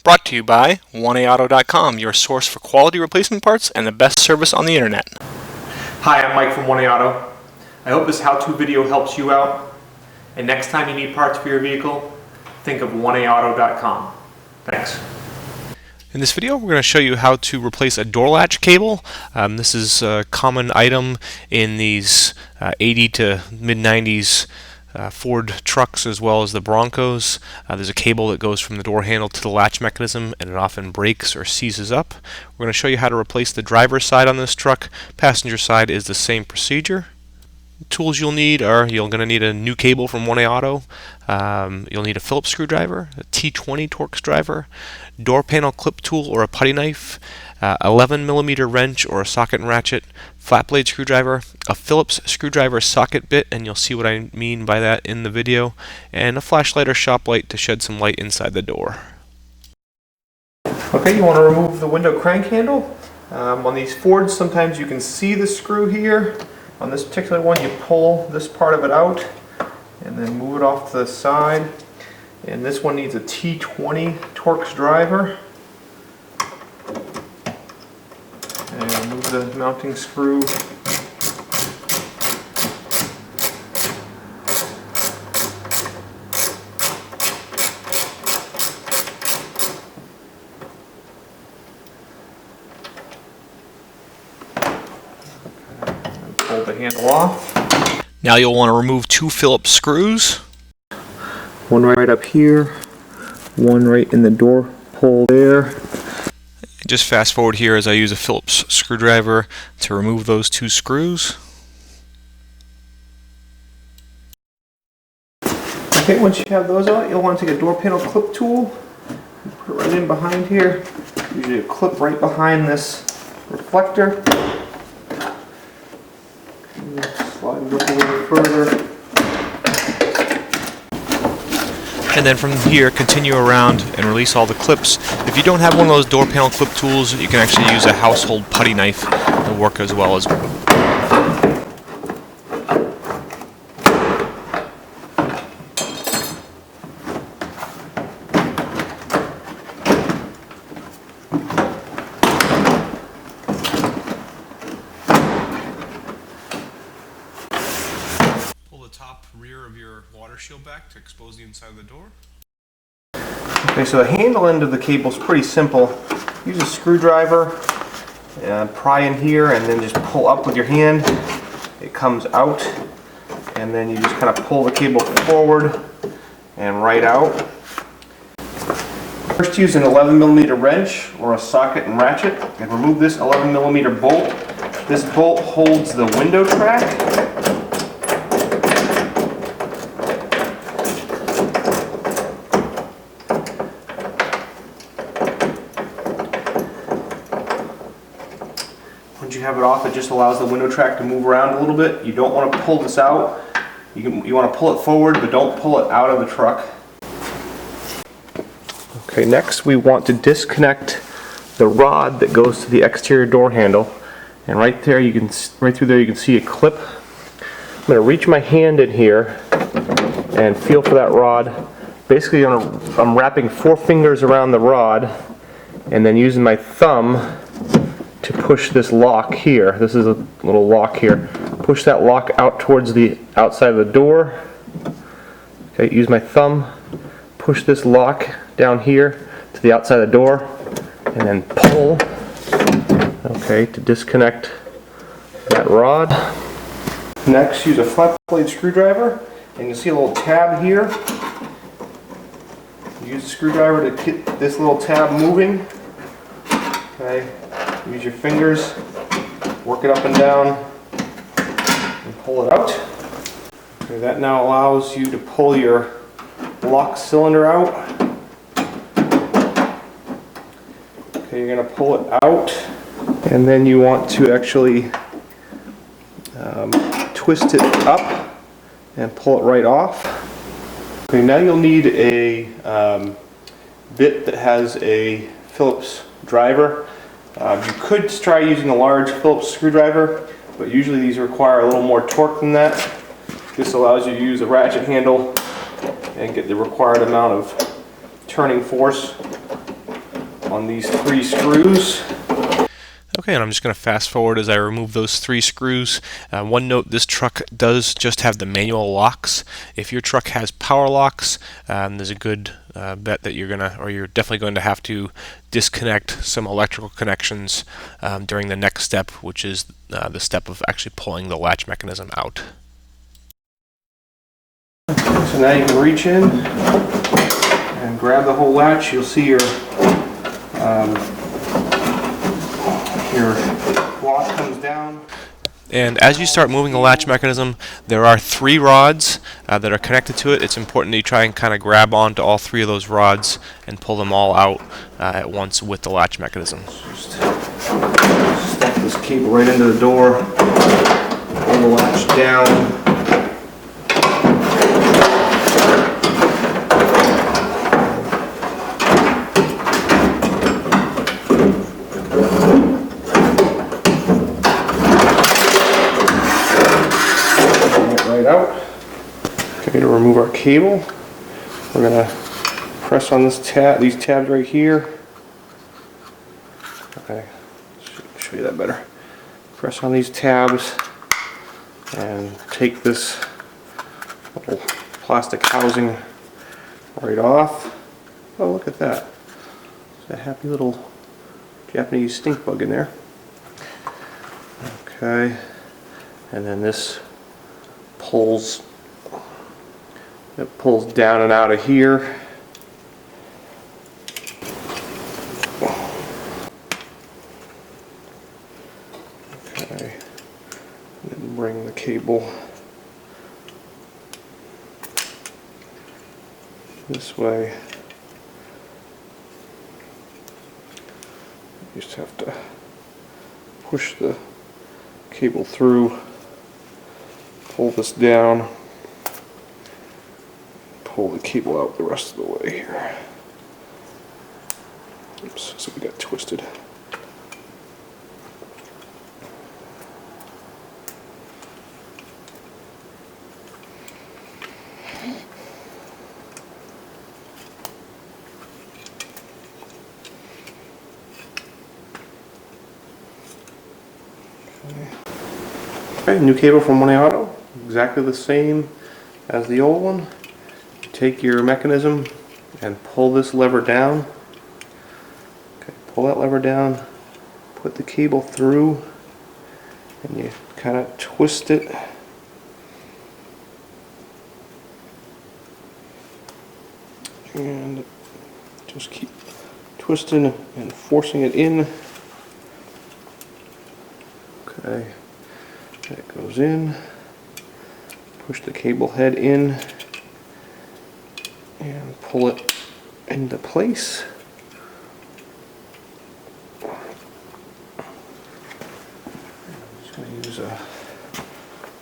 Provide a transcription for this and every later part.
Brought to you by 1AAuto.com, your source for quality replacement parts and the best service on the internet. Hi, I'm Mike from 1AAuto. I hope this how-to video helps you out. And next time you need parts for your vehicle, think of 1AAuto.com. Thanks. In this video, we're going to show you how to replace a door latch cable. This is a common item in these 80 to mid-90s Ford trucks as well as the Broncos. There's a cable that goes from the door handle to the latch mechanism, and it often breaks or seizes up. We're going to show you how to replace the driver's side on this truck. Passenger side is the same procedure. Tools you'll need are, you're going to need a new cable from 1AAuto. You'll need a Phillips screwdriver, a T20 Torx driver, door panel clip tool or a putty knife, 11mm wrench or a socket and ratchet, flat blade screwdriver, a Phillips screwdriver socket bit, and you'll see what I mean by that in the video, and a flashlight or shop light to shed some light inside the door. Okay, you want to remove the window crank handle. On these Fords, sometimes you can see the screw here. On this particular one, you pull this part of it out and then move it off to the side. And this one needs a T20 Torx driver. And move the mounting screw. Pull the handle off. Now you'll want to remove two Phillips screws. One right up here, one right in the door hole there. Just fast forward here as I use a Phillips screwdriver to remove those two screws. Okay, once you have those out, you'll want to take a door panel clip tool, put it right in behind here. Usually a clip right behind this reflector. Slide it up a little further. And then from here, continue around and release all the clips. If you don't have one of those door panel clip tools, you can actually use a household putty knife to work as well as top rear of your water shield back to expose the inside of the door. Okay, so the handle end of the cable is pretty simple. Use a screwdriver, pry in here, and then just pull up with your hand. It comes out, and then you just kind of pull the cable forward and right out. First, use an 11mm wrench or a socket and ratchet and remove this 11mm bolt. This bolt holds the window track. Once you have it off, it just allows the window track to move around a little bit. You don't want to pull this out. You want to pull it forward, but don't pull it out of the truck. Okay, next we want to disconnect the rod that goes to the exterior door handle. And right through there you can see a clip. I'm going to reach my hand in here and feel for that rod. Basically, I'm wrapping 4 fingers around the rod and then using my thumb to push this lock here. This is a little lock here. Push that lock out towards the outside of the door. Okay, use my thumb, push this lock down here to the outside of the door, and then pull, okay, to disconnect that rod. Next, use a flat blade screwdriver, and you'll see a little tab here. Use the screwdriver to get this little tab moving. Okay. Use your fingers, work it up and down, and pull it out. Okay, that now allows you to pull your lock cylinder out. Okay, you're going to pull it out, and then you want to actually twist it up and pull it right off. Okay, now you'll need a bit that has a Phillips driver. You could try using a large Phillips screwdriver, but usually these require a little more torque than that. This allows you to use a ratchet handle and get the required amount of turning force. on these 3 screws. Okay, and I'm just going to fast forward as I remove those 3 screws. One note, this truck does just have the manual locks. If your truck has power locks, there's a good bet that you're definitely going to have to disconnect some electrical connections during the next step, which is the step of actually pulling the latch mechanism out. So now you can reach in and grab the whole latch. You'll see your lock comes down. And as you start moving the latch mechanism, there are 3 rods that are connected to it. It's important that you try and kind of grab onto all 3 of those rods and pull them all out at once with the latch mechanism. Just stuff this cable right into the door, pull the latch down. Out. Okay, to remove our cable, we're going to press on this these tabs right here. Okay, show you that better. Press on these tabs and take this little plastic housing right off. Oh, look at that. There's a happy little Japanese stink bug in there. Okay, and then this pulls down and out of here. Okay, and then bring the cable this way. You just have to push the cable through. Pull this down, pull the cable out the rest of the way here. Oops, so we got twisted. Okay, new cable from One Auto. Exactly the same as the old one. Take your mechanism and pull this lever down. Okay, pull that lever down, put the cable through, and you kind of twist it. And just keep twisting and forcing it in. Okay, that goes in. Push the cable head in and pull it into place. I'm just going to use a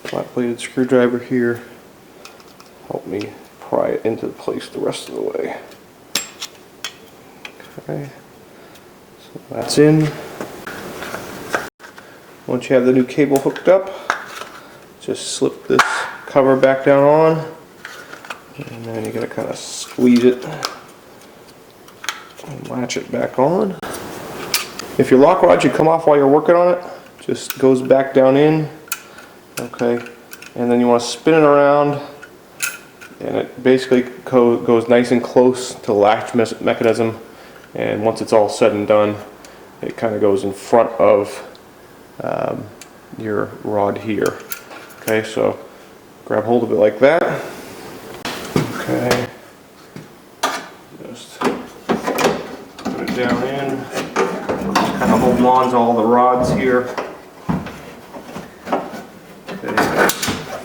flat bladed screwdriver here. Help me pry it into place the rest of the way. Okay, so that's in. Once you have the new cable hooked up, just slip this cover back down on, and then you're going to kind of squeeze it and latch it back on. If your lock rod should come off while you're working on it, just goes back down in. Okay, and then you want to spin it around, and it basically goes nice and close to the latch mechanism, and once it's all said and done, it kind of goes in front of your rod here. Okay, so grab hold of it like that. Okay, just put it down in. Just kind of holding on to all the rods here. Okay,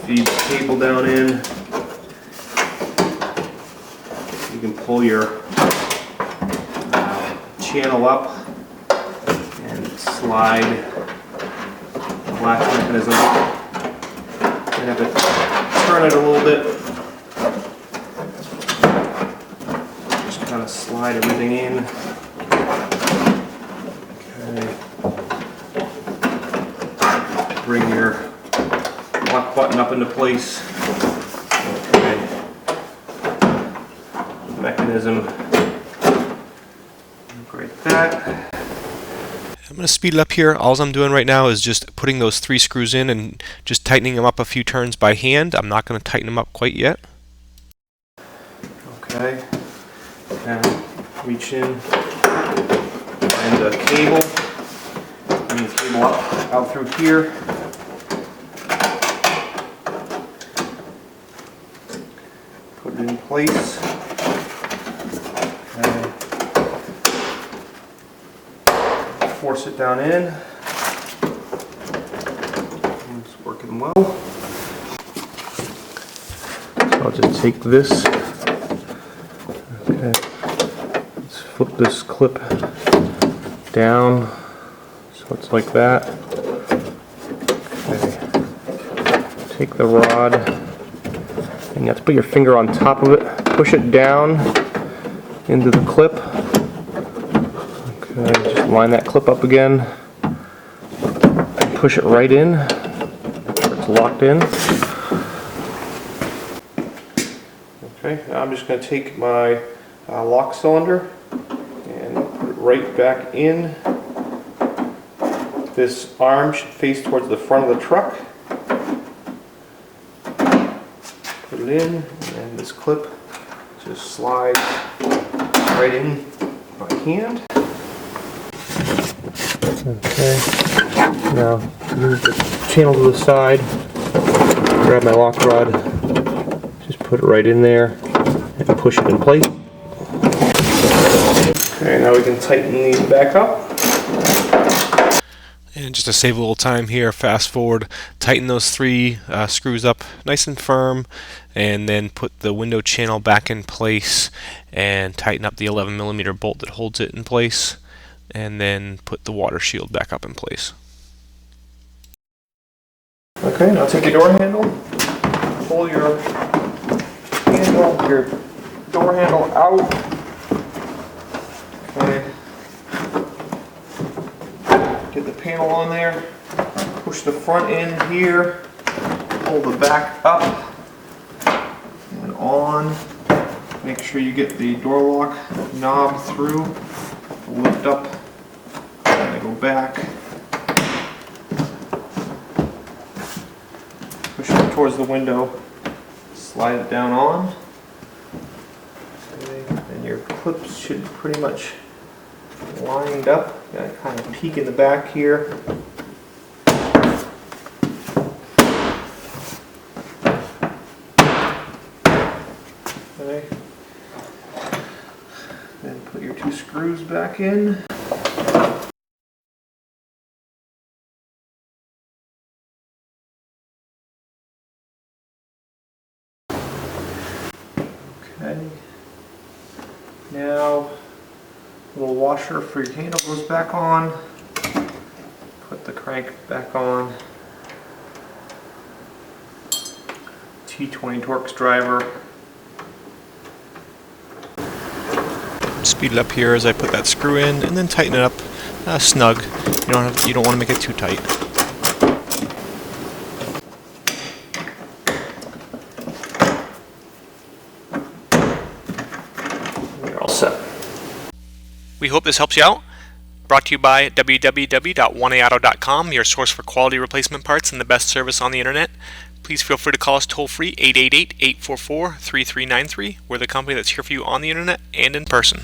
feed the cable down in. You can pull your channel up and slide the latch mechanism. You have to turn it a little bit. Just kind of slide everything in. Okay. Bring your lock button up into place. Okay. Mechanism. Right that. I'm going to speed it up here. All I'm doing right now is just putting those 3 screws in and just tightening them up a few turns by hand. I'm not going to tighten them up quite yet. Okay. Now reach in, find the cable. Bring the cable up, out through here. Put it in place. Okay. Force it down in. It's working well. So I'll just take this. Okay. Let's flip this clip down so it's like that. Okay. Take the rod and you have to put your finger on top of it. Push it down into the clip. Okay, just line that clip up again. And push it right in. Make sure it's locked in. Okay, now I'm just going to take my lock cylinder and put it right back in. This arm should face towards the front of the truck. Put it in, and this clip just slides right in by hand. Okay, now move the channel to the side, grab my lock rod, just put it right in there and push it in place. Okay, now we can tighten these back up. And just to save a little time here, fast forward, tighten those 3 screws up nice and firm, and then put the window channel back in place and tighten up the 11mm bolt that holds it in place, and then put the water shield back up in place. Okay, now take your door handle, pull your door handle out. Okay. Get the panel on there, push the front in here, pull the back up and on. Make sure you get the door lock knob through, lift up, and go back. Push it towards the window, slide it down on. Okay, and your clips should pretty much lined up. Got to kind of peek in the back here. Okay. Then put your 2 screws back in. Okay. Now, little washer for your handle goes back on. Put the crank back on. T20 Torx driver. Speed it up here as I put that screw in, and then tighten it up snug. You don't want to make it too tight. You're all set. We hope this helps you out. Brought to you by www.1aauto.com, your source for quality replacement parts and the best service on the internet. Please feel free to call us toll-free 888-844-3393. We're the company that's here for you on the internet and in person.